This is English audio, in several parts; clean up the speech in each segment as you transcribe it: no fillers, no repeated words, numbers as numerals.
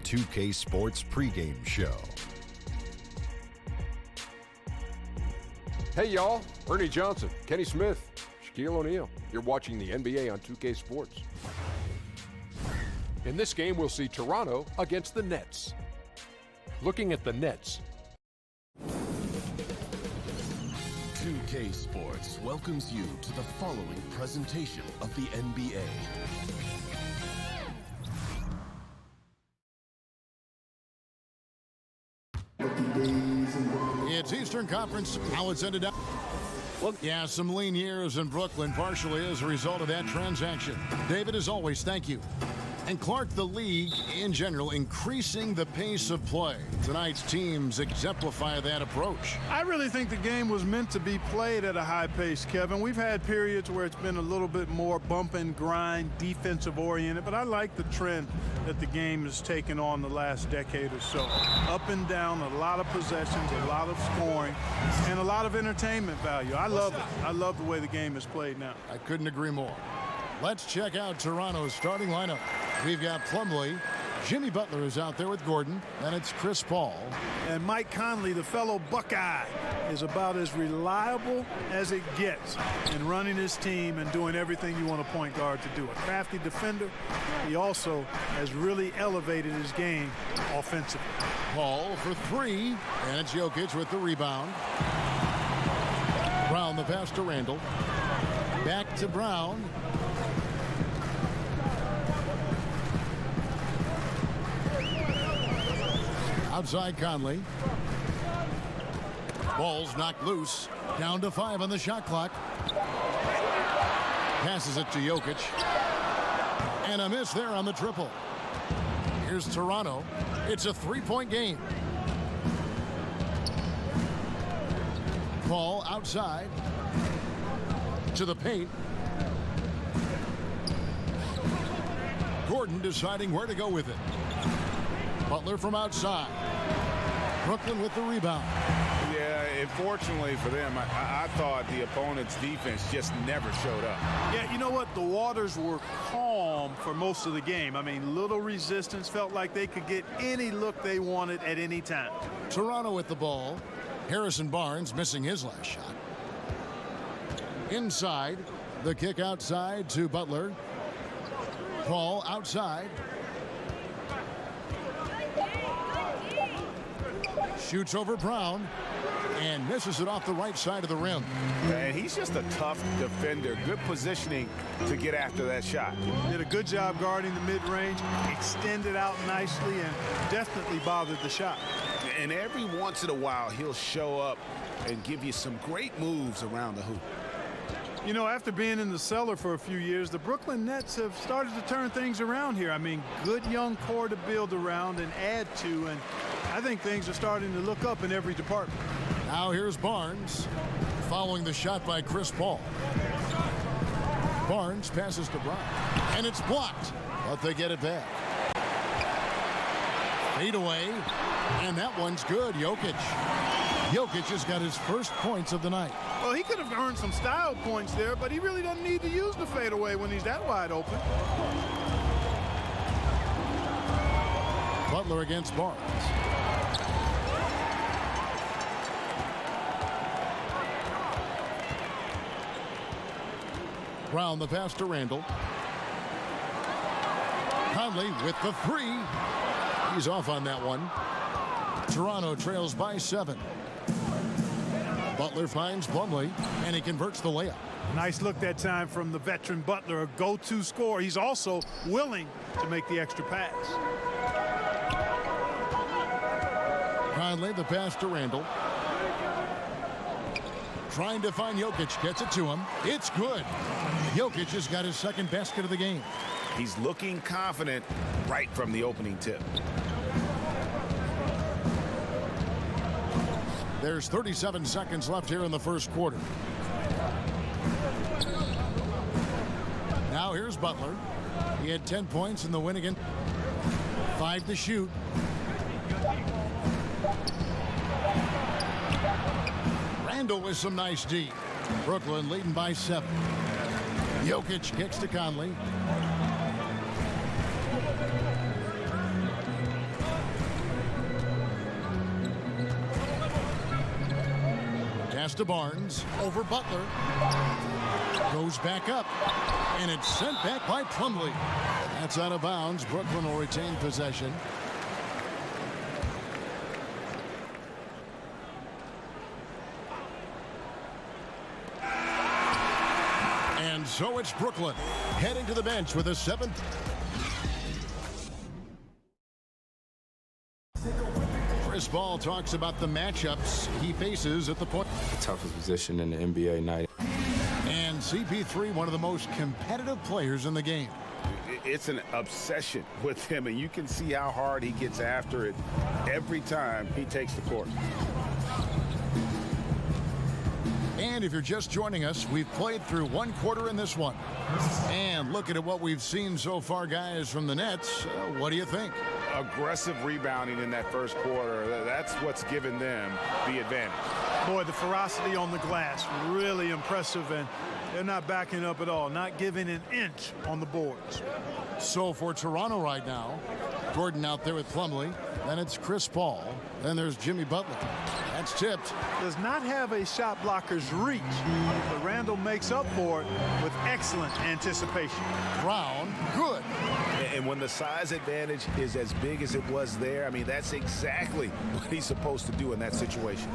2K Sports pregame show. Hey y'all, Ernie Johnson, Kenny Smith, Shaquille O'Neal. You're watching the NBA on 2K Sports. In this game, we'll see Toronto against the Nets. Looking at the Nets. 2K Sports welcomes you to the following presentation of the NBA. It's Eastern Conference. How it's ended up. Well, yeah, some lean years in Brooklyn, partially as a result of that transaction. David, as always, thank you. And Clark, the league in general, increasing the pace of play. Tonight's teams exemplify that approach. I really think the game was meant to be played at a high pace, Kevin. We've had periods where it's been a little bit more bump and grind, defensive oriented, but I like the trend that the game has taken on the last decade or so. Up and down, a lot of possessions, a lot of scoring, and a lot of entertainment value. I love it. I love the way the game is played now. I couldn't agree more. Let's check out Toronto's starting lineup. We've got Plumlee. Jimmy Butler is out there with Gordon, and it's Chris Paul. And Mike Conley, the fellow Buckeye, is about as reliable as it gets in running his team and doing everything you want a point guard to do. A crafty defender, he also has really elevated his game offensively. Paul for three, and it's Jokic with the rebound. Brown the pass to Randall. Back to Brown. Outside Conley. Ball's knocked loose. Down to 5 on the shot clock. Passes it to Jokic. And a miss there on the triple. Here's Toronto. It's a three-point game. Paul outside. To the paint. Gordon deciding where to go with it. Butler from outside. Brooklyn with the rebound. Yeah, unfortunately for them, I thought the opponent's defense just never showed up. Yeah, you know what? The waters were calm for most of the game. I mean, little resistance. Felt like they could get any look they wanted at any time. Toronto with the ball. Harrison Barnes missing his last shot. Inside. The kick outside to Butler. Paul outside. Shoots over Brown and misses it off the right side of the rim. And he's just a tough defender. Good positioning to get after that shot. Did a good job guarding the mid-range, extended out nicely, and definitely bothered the shot. And every once in a while, he'll show up and give you some great moves around the hoop. You know, after being in the cellar for a few years, the Brooklyn Nets have started to turn things around here. I mean, good young core to build around and add to, and I think things are starting to look up in every department. Now here's Barnes following the shot by Chris Paul. Barnes passes to Brown, and it's blocked, but they get it back. Fade away, and that one's good. Jokic has got his first points of the night. Well, he could have earned some style points there, but he really doesn't need to use the fadeaway when he's that wide open. Butler against Barnes. Brown the pass to Randall. Conley with the three. He's off on that one. Toronto trails by 7. Butler finds Plumlee, and he converts the layup. Nice look that time from the veteran Butler, a go-to scorer. He's also willing to make the extra pass. Conley, the pass to Randall. Trying to find Jokic, gets it to him. It's good. Jokic has got his second basket of the game. He's looking confident right from the opening tip. There's 37 seconds left here in the first quarter. Now here's Butler. He had 10 points in the win again. 5 to shoot. Randall with some nice D. Brooklyn leading by 7. Jokic kicks to Conley. Pass to Barnes, over Butler. Goes back up, and it's sent back by Plumlee. That's out of bounds. Brooklyn will retain possession. And so it's Brooklyn heading to the bench with a 7th. Chris Paul talks about the matchups he faces at the point. The toughest position in the NBA night. And CP3, one of the most competitive players in the game. It's an obsession with him, and you can see how hard he gets after it every time he takes the court. And if you're just joining us, we've played through 1 quarter in this one. And looking at what we've seen so far, guys, from the Nets, what do you think? Aggressive rebounding in that first quarter, that's what's given them the advantage. Boy, the ferocity on the glass, really impressive, and they're not backing up at all, not giving an inch on the boards. So for Toronto right now, Gordon out there with Plumlee, then it's Chris Paul, then there's Jimmy Butler. That's tipped. Does not have a shot blocker's reach, but Randall makes up for it with excellent anticipation. Brown, good. And when the size advantage is as big as it was there, I mean, that's exactly what he's supposed to do in that situation.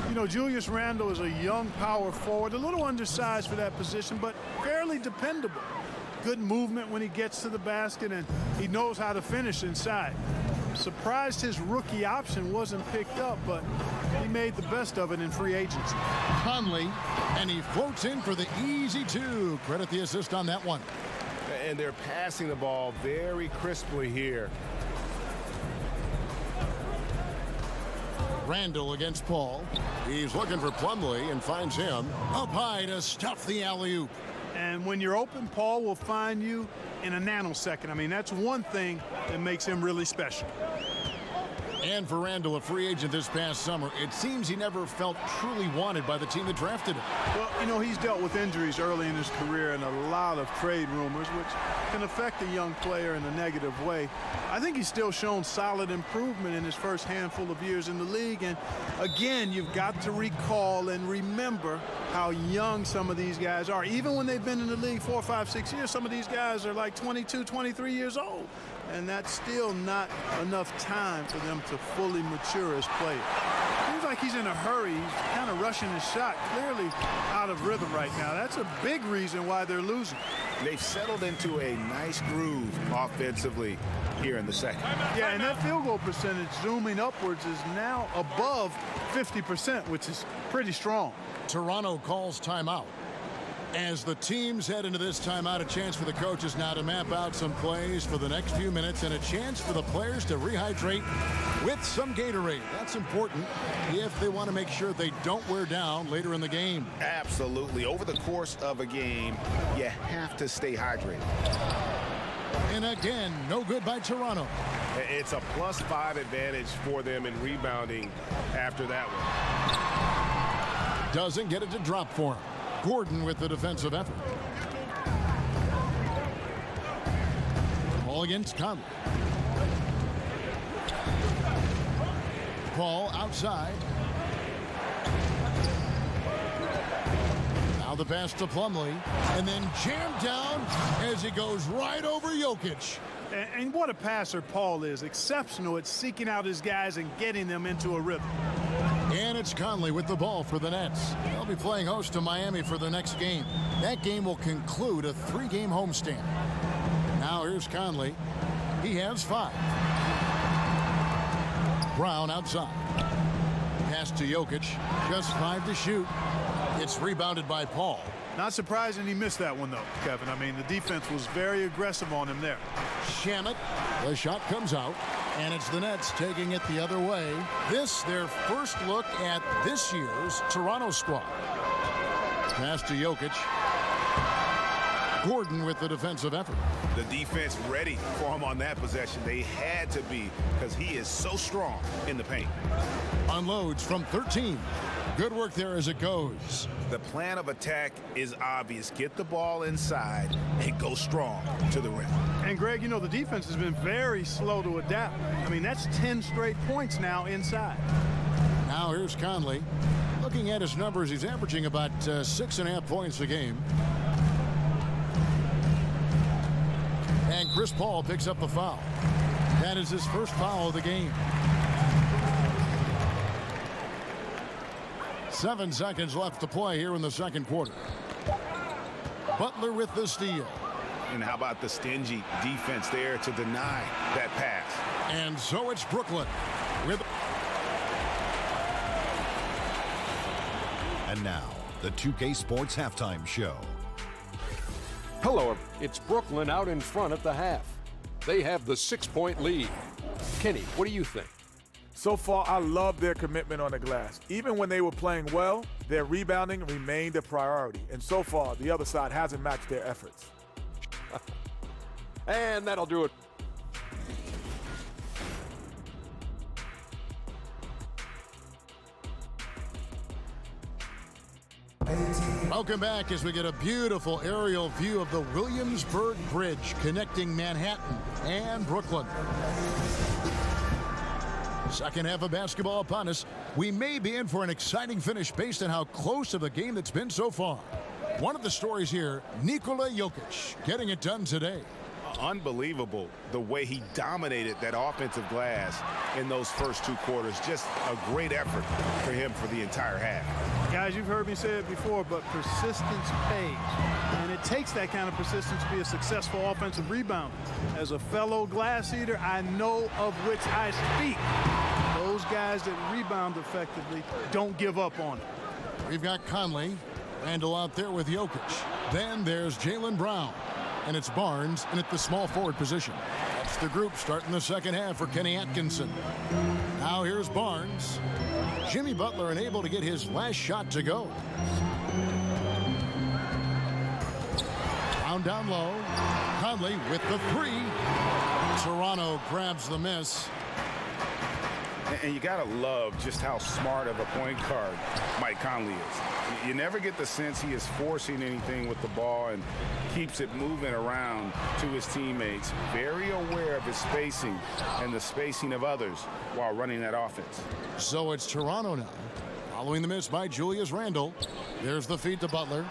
You know, Julius Randle is a young power forward, a little undersized for that position, but fairly dependable. Good movement when he gets to the basket, and he knows how to finish inside. Surprised his rookie option wasn't picked up, but he made the best of it in free agency. Conley, and he floats in for the easy 2. Credit the assist on that one. And they're passing the ball very crisply here. Randall against Paul. He's looking for Plumlee and finds him up high to stuff the alley-oop. And when you're open, Paul will find you in a nanosecond. I mean, that's one thing that makes him really special. And for Randall, a free agent this past summer, it seems he never felt truly wanted by the team that drafted him. Well, you know, he's dealt with injuries early in his career and a lot of trade rumors, which can affect a young player in a negative way. I think he's still shown solid improvement in his first handful of years in the league. And again, you've got to recall and remember how young some of these guys are. Even when they've been in the league 4, 5, 6 years, some of these guys are like 22, 23 years old. And that's still not enough time for them to fully mature as players. Seems like he's in a hurry. He's kind of rushing his shot, clearly out of rhythm right now. That's a big reason why they're losing. They've settled into a nice groove offensively here in the second. Yeah, and that field goal percentage zooming upwards is now above 50%, which is pretty strong. Toronto calls timeout. As the teams head into this timeout, a chance for the coaches now to map out some plays for the next few minutes and a chance for the players to rehydrate with some Gatorade. That's important if they want to make sure they don't wear down later in the game. Absolutely. Over the course of a game, you have to stay hydrated. And again, no good by Toronto. It's a +5 advantage for them in rebounding after that one. Doesn't get it to drop for him. Gordon with the defensive effort. Ball against Conley. Paul outside. Now the pass to Plumlee, and then jammed down as he goes right over Jokic. And what a passer Paul is. Exceptional at seeking out his guys and getting them into a rhythm. And it's Conley with the ball for the Nets. They'll be playing host to Miami for the next game. That game will conclude a 3-game homestand. Now here's Conley. He has 5. Brown outside. Pass to Jokic. Just 5 to shoot. It's rebounded by Paul. Not surprising he missed that one, though, Kevin. I mean, the defense was very aggressive on him there. Shamet. The shot comes out. And it's the Nets taking it the other way. This, their first look at this year's Toronto squad. Pass to Jokic. Gordon with the defensive effort. The defense ready for him on that possession. They had to be, because he is so strong in the paint. Unloads from 13. Good work there as it goes. The plan of attack is obvious. Get the ball inside and go strong to the rim. And, Greg, you know, the defense has been very slow to adapt. I mean, that's 10 straight points now inside. Now here's Conley. Looking at his numbers, he's averaging about 6.5 points a game. And Chris Paul picks up the foul. That is his first foul of the game. 7 seconds left to play here in the second quarter. Butler with the steal. And how about the stingy defense there to deny that pass? And so it's Brooklyn with... And now, the 2K Sports Halftime Show. Hello, it's Brooklyn out in front at the half. They have the 6-point lead. Kenny, what do you think? So far, I love their commitment on the glass. Even when they were playing well, their rebounding remained a priority. And so far, the other side hasn't matched their efforts. And that'll do it. Welcome back as we get a beautiful aerial view of the Williamsburg Bridge connecting Manhattan and Brooklyn. Second half of basketball upon us. We may be in for an exciting finish based on how close of a game that's been so far. One of the stories here, Nikola Jokic getting it done today. Unbelievable the way he dominated that offensive glass in those first 2 quarters. Just a great effort for him for the entire half. Guys, you've heard me say it before, but persistence pays. And it takes that kind of persistence to be a successful offensive rebounder. As a fellow glass eater, I know of which I speak. Those guys that rebound effectively don't give up on it. We've got Conley, Randall out there with Jokic. Then there's Jaylen Brown. And it's Barnes in at the small forward position. That's the group starting the second half for Kenny Atkinson. Now here's Barnes. Jimmy Butler unable to get his last shot to go. Down low. Conley with the 3. Toronto grabs the miss. And you got to love just how smart of a point guard Mike Conley is. You never get the sense he is forcing anything with the ball and keeps it moving around to his teammates. Very aware of his spacing and the spacing of others while running that offense. So it's Toronto now. Following the miss by Julius Randle. There's the feed to Butler.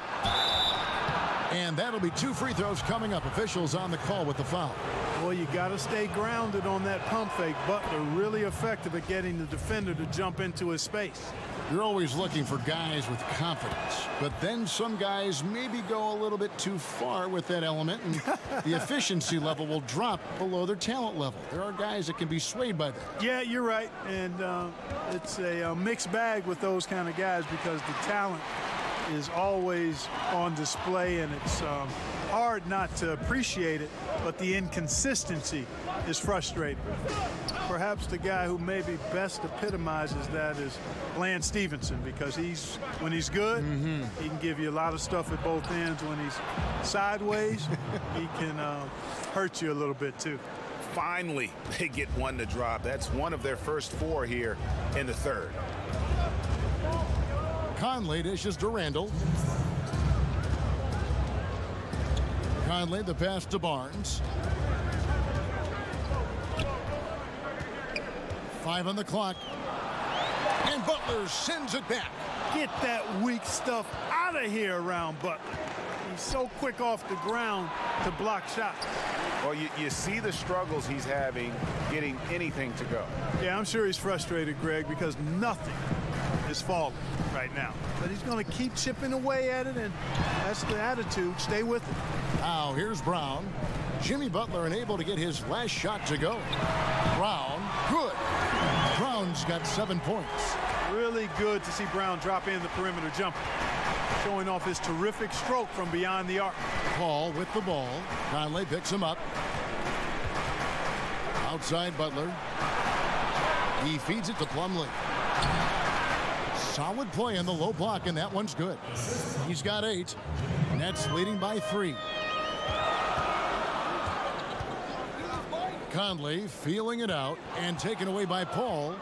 And that'll be 2 free throws coming up. Officials on the call with the foul. Well, you got to stay grounded on that pump fake. Butler really effective at getting the defender to jump into his space. You're always looking for guys with confidence, but then some guys maybe go a little bit too far with that element, and the efficiency level will drop below their talent level. There are guys that can be swayed by that. Yeah, you're right, and it's a mixed bag with those kind of guys because the talent is always on display, and it's hard not to appreciate it, but the inconsistency is frustrating. Perhaps the guy who maybe best epitomizes that is Lance Stevenson, because when he's good, he can give you a lot of stuff at both ends. When he's sideways, he can hurt you a little bit too. Finally, they get one to drop. That's one of their first 4 here in the third. Conley dishes to Randle. Conley the pass to Barnes. 5 on the clock. And Butler sends it back. Get that weak stuff out of here around Butler. He's so quick off the ground to block shots. Well, you see the struggles he's having getting anything to go. Yeah, I'm sure he's frustrated, Greg, because nothing is falling right now. But he's going to keep chipping away at it, and that's the attitude. Stay with it. Now here's Brown. Jimmy Butler unable to get his last shot to go. Brown, good. Brown's got 7 points. Really good to see Brown drop in the perimeter jumper, showing off his terrific stroke from beyond the arc. Paul with the ball. Conley picks him up. Outside Butler. He feeds it to Plumlee. Solid play in the low block, and that one's good. He's got 8. Nets leading by 3. Conley feeling it out and taken away by Paul.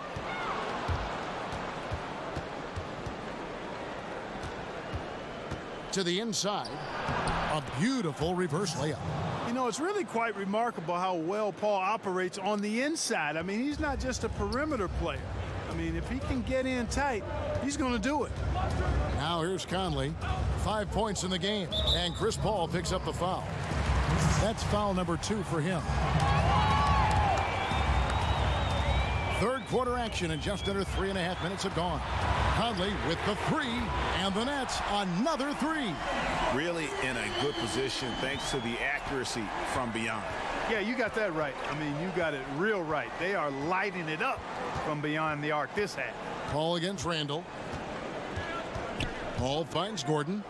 To the inside. A beautiful reverse layup. You know, it's really quite remarkable how well Paul operates on the inside. I mean, he's not just a perimeter player. I mean, if he can get in tight, he's going to do it. Now here's Conley. 5 points in the game, and Chris Paul picks up the foul. That's foul number 2 for him. Third quarter action, and just under 3.5 minutes have gone. Conley with the 3, and the Nets another 3. Really in a good position thanks to the accuracy from beyond. Yeah, you got that right. I mean, you got it real right. They are lighting it up from beyond the arc this half. Paul against Randall. Paul finds Gordon.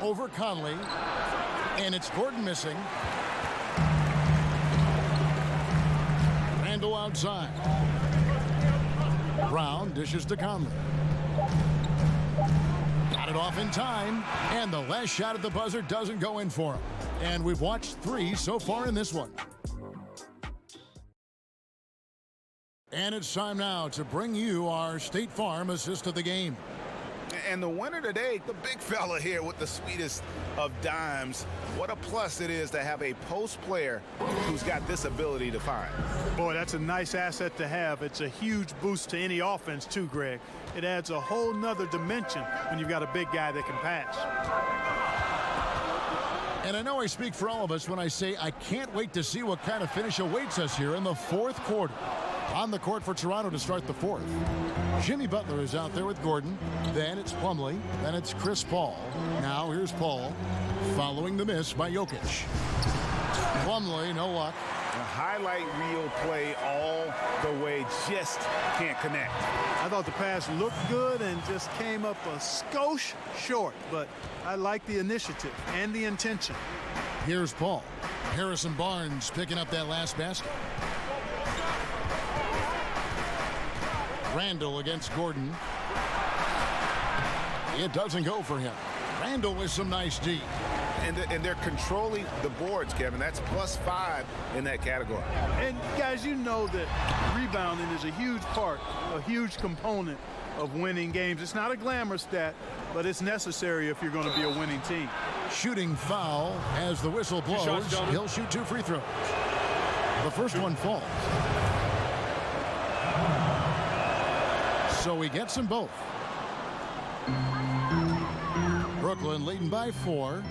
Over Conley. And it's Gordon missing. Randall outside. Brown dishes to Conley. Got it off in time. And the last shot at the buzzer doesn't go in for him. And we've watched 3 so far in this one. And it's time now to bring you our State Farm assist of the game. And the winner today, the big fella here with the sweetest of dimes. What a plus it is to have a post player who's got this ability to find. Boy, that's a nice asset to have. It's a huge boost to any offense too, Greg. It adds a whole nother dimension when you've got a big guy that can pass. And I know I speak for all of us when I say I can't wait to see what kind of finish awaits us here in the fourth quarter. On the court for Toronto to start the fourth. Jimmy Butler is out there with Gordon. Then it's Plumlee. Then it's Chris Paul. Now here's Paul following the miss by Jokic. Plumlee, no luck. A highlight reel play all the way, just can't connect. I thought the pass looked good and just came up a skosh short, but I like the initiative and the intention. Here's Paul. Harrison Barnes picking up that last basket. Randall against Gordon. It doesn't go for him. Randall with some nice D. And they're controlling the boards, Kevin. That's +5 in that category. And guys, you know that rebounding is a huge part, a huge component of winning games. It's not a glamour stat, but it's necessary if you're going to be a winning team. Shooting foul as the whistle blows. He'll shoot 2 free throws. The first one falls. So he gets them both. Brooklyn leading by 4.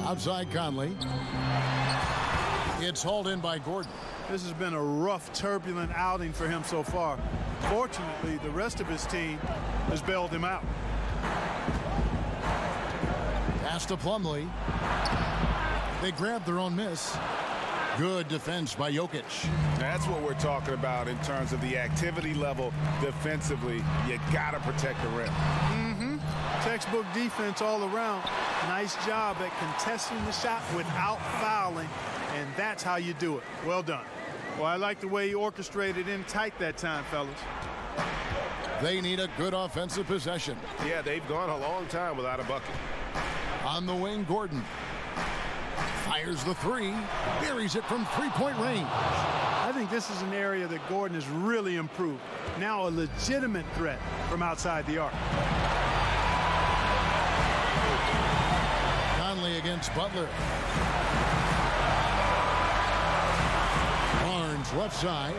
Outside Conley. It's hauled in by Gordon. This has been a rough, turbulent outing for him so far. Fortunately, the rest of his team has bailed him out. Pass to Plumlee. They grabbed their own miss. Good defense by Jokic. That's what we're talking about in terms of the activity level defensively. You got to protect the rim. Textbook defense all around. Nice job at contesting the shot without fouling, and that's how you do it. Well done. Well, I like the way he orchestrated in tight that time, fellas. They need a good offensive possession. Yeah, they've gone a long time without a bucket. On the wing, Gordon. Fires the 3, buries it from 3-point range. I think this is an area that Gordon has really improved. Now a legitimate threat from outside the arc. Conley against Butler. Barnes left side.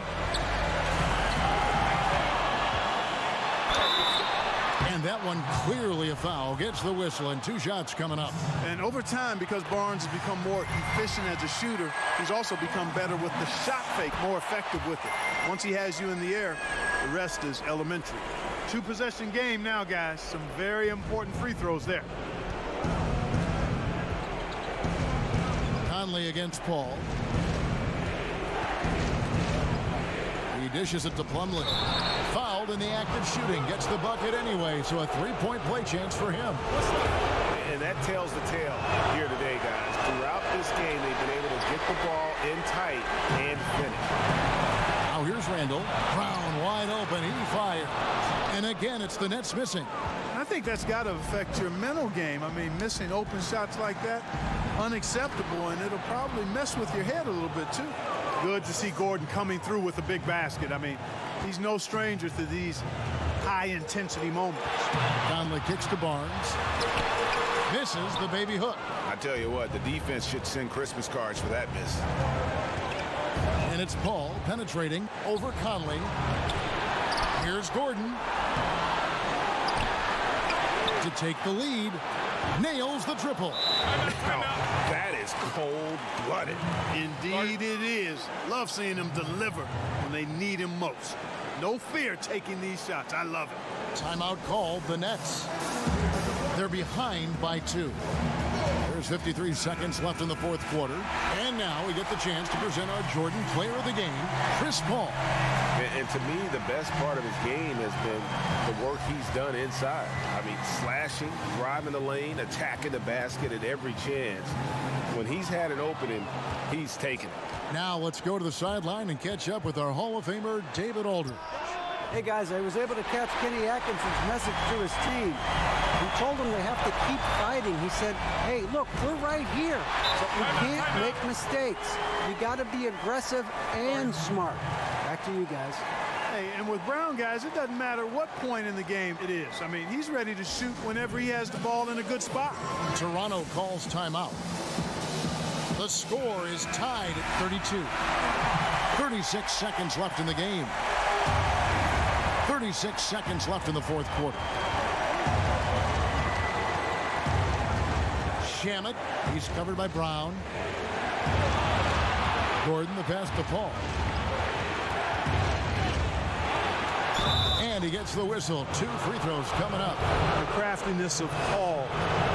And that one clearly a foul. Gets the whistle, and 2 shots coming up. And over time, because Barnes has become more efficient as a shooter, he's also become better with the shot fake, more effective with it. Once he has you in the air, the rest is elementary. 2-possession game now, guys. Some very important free throws there. Conley against Paul. He dishes it to Plumlee. Fouled in the act of shooting. Gets the bucket anyway, so a 3-point play chance for him. And that tells the tale here today, guys. Throughout this game, they've been able to get the ball in tight and finish. Now here's Randall. Brown wide open. He fires. And again, it's the Nets missing. I think that's got to affect your mental game. I mean, missing open shots like that, unacceptable, and it'll probably mess with your head a little bit, too. Good to see Gordon coming through with a big basket. I mean, he's no stranger to these high-intensity moments. Conley kicks to Barnes. Misses the baby hook. I tell you what, the defense should send Christmas cards for that miss. And it's Paul penetrating over Conley. Here's Gordon to take the lead. Nails the triple. That is cold-blooded. Indeed it is. Love seeing him deliver when they need him most. No fear taking these shots. I love it. Timeout called the Nets. They're behind by 2. There's 53 seconds left in the fourth quarter. And now we get the chance to present our Jordan Player of the Game, Chris Paul. And to me, the best part of his game has been the work he's done inside. I mean, slashing, driving the lane, attacking the basket at every chance. When he's had an opening, he's taken it. Now let's go to the sideline and catch up with our Hall of Famer, David Aldridge. Hey, guys, I was able to catch Kenny Atkinson's message to his team. He told them they have to keep fighting. He said, hey, look, we're right here, but we can't make mistakes. You got to be aggressive and smart. Back to you guys. Hey, and with Brown, guys, it doesn't matter what point in the game it is. I mean, he's ready to shoot whenever he has the ball in a good spot. Toronto calls timeout. The score is tied at 32. 36 seconds left in the game. 36 seconds left in the fourth quarter. Shamet, he's covered by Brown. Gordon, the pass to Paul. And he gets the whistle. 2 free throws coming up. The craftiness of Paul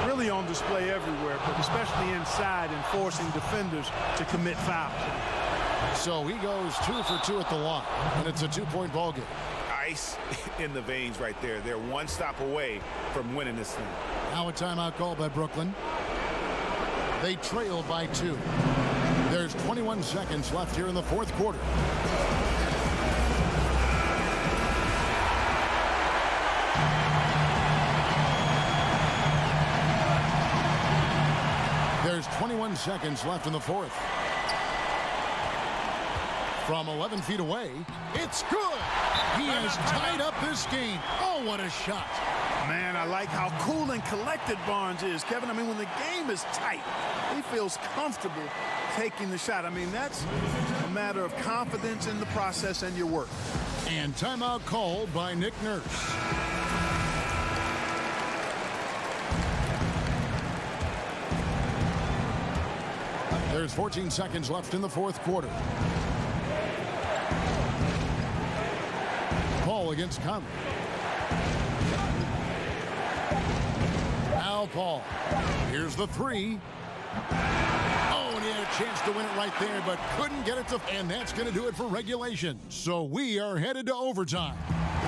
really on display everywhere, but especially inside and forcing defenders to commit fouls. So he goes 2 for 2 at the line, and it's a 2-point ball game. Ice in the veins right there. They're one stop away from winning this thing. Now a timeout called by Brooklyn. They trail by 2. There's 21 seconds left here in the fourth quarter. There's 21 seconds left in the fourth. From 11 feet away, it's good. He has tied up this game. Oh, what a shot. Man, I like how cool and collected Barnes is, Kevin. I mean, when the game is tight, he feels comfortable taking the shot. I mean, that's a matter of confidence in the process and your work. And timeout called by Nick Nurse. There's 14 seconds left in the fourth quarter. Paul against Conley. Now Paul. Here's the 3. Oh, and he had a chance to win it right there, but couldn't get it to... And that's going to do it for regulation. So we are headed to overtime.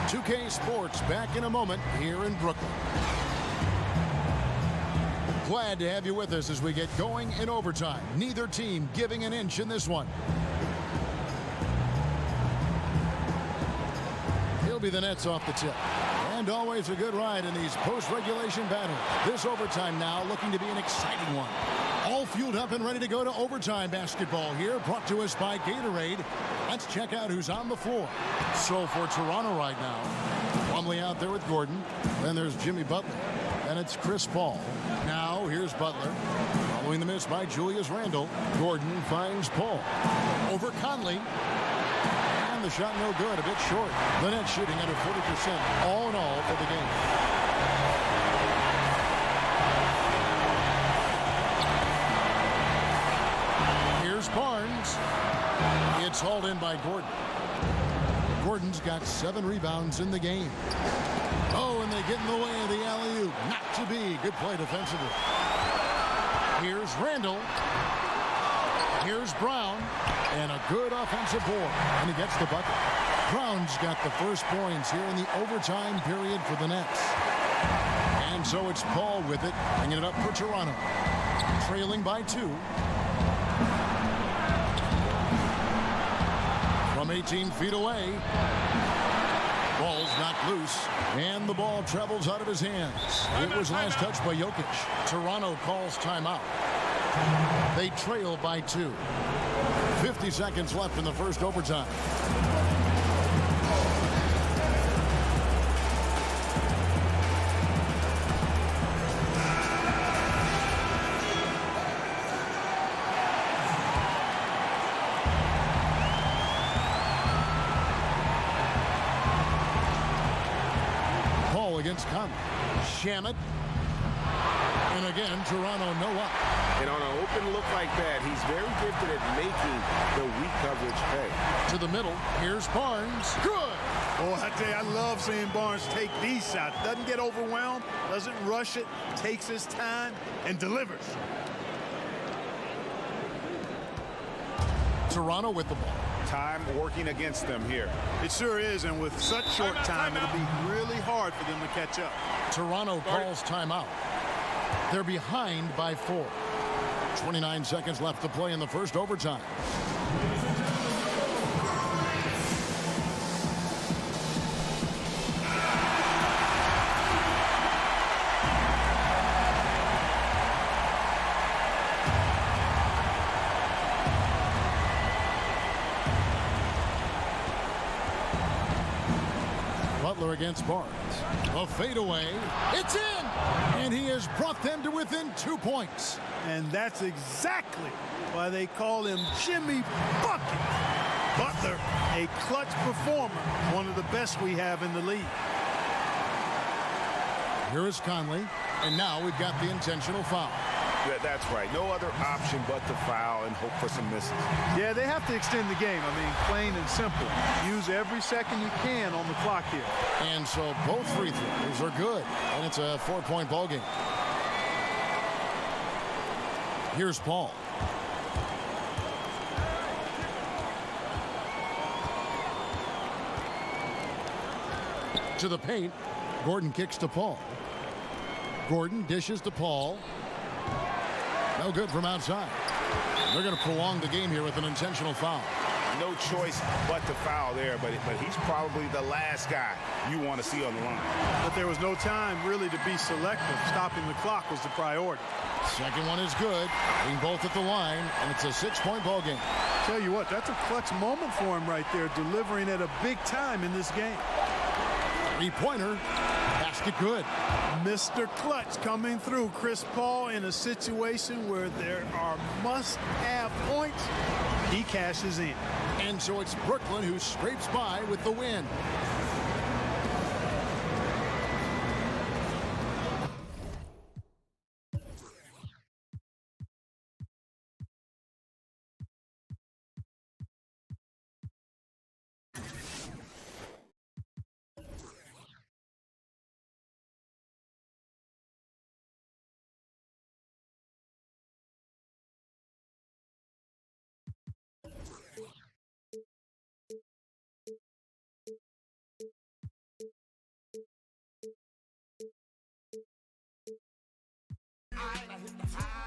2K Sports back in a moment here in Brooklyn. Glad to have you with us as we get going in overtime. Neither team giving an inch in this one. He'll be the Nets off the tip. And always a good ride in these post-regulation battles. This overtime now looking to be an exciting one. All fueled up and ready to go to overtime basketball here, brought to us by Gatorade. Let's check out who's on the floor. So for Toronto right now, Plumlee out there with Gordon. Then there's Jimmy Butler. And it's Chris Paul. Now here's Butler. Following the miss by Julius Randle. Gordon finds Paul. Over Conley. And the shot no good, a bit short. The Nets shooting under 40% all in all for the game. Here's Barnes. It's hauled in by Gordon. Gordon's got 7 rebounds in the game. Oh, and they get in the way of the alley-oop. Not to be. Good play defensively. Here's Randle. Here's Brown. And a good offensive board. And he gets the bucket. Brown's got the first points here in the overtime period for the Nets. And so it's Paul with it, bringing it up for Toronto. Trailing by 2. From 18 feet away. Ball's knocked loose, and the ball travels out of his hands. It was last touched by Jokic. Toronto calls timeout. They trail by 2. 50 seconds left in the first overtime. against Conley. Shamit. And again, Toronto no up. And on an open look like that, he's very gifted at making the weak coverage pay. To the middle, here's Barnes. Good! Oh, I tell you, I love seeing Barnes take these shots. Doesn't get overwhelmed, doesn't rush it, takes his time, and delivers. Toronto with the ball. Time working against them here. It sure is, and with such short time, it'll be really hard for them to catch up. Toronto calls timeout. They're behind by 4. 29 seconds left to play in the first overtime. Butler against Barnes. A fadeaway. It's in! And he has brought them to within 2 points. And that's exactly why they call him Jimmy Bucket. Butler, a clutch performer, one of the best we have in the league. Here is Conley, and now we've got the intentional foul. That's right. No other option but to foul and hope for some misses. Yeah, they have to extend the game. I mean, plain and simple. Use every second you can on the clock here. And so both free throws are good, and it's a 4-point ball game. Here's Paul. To the paint. Gordon kicks to Paul. Gordon dishes to Paul. No good from outside. They're going to prolong the game here with an intentional foul. No choice but to foul there, but he's probably the last guy you want to see on the line. But there was no time really to be selective. Stopping the clock was the priority. Second one is good. Being both at the line, and it's a 6-point ball game. Tell you what, that's a clutch moment for him right there, delivering at a big time in this game. Three-pointer. Basket good. Mr. Clutch coming through. Chris Paul in a situation where there are must-have points. He cashes in. And so it's Brooklyn who scrapes by with the win. I hit the high.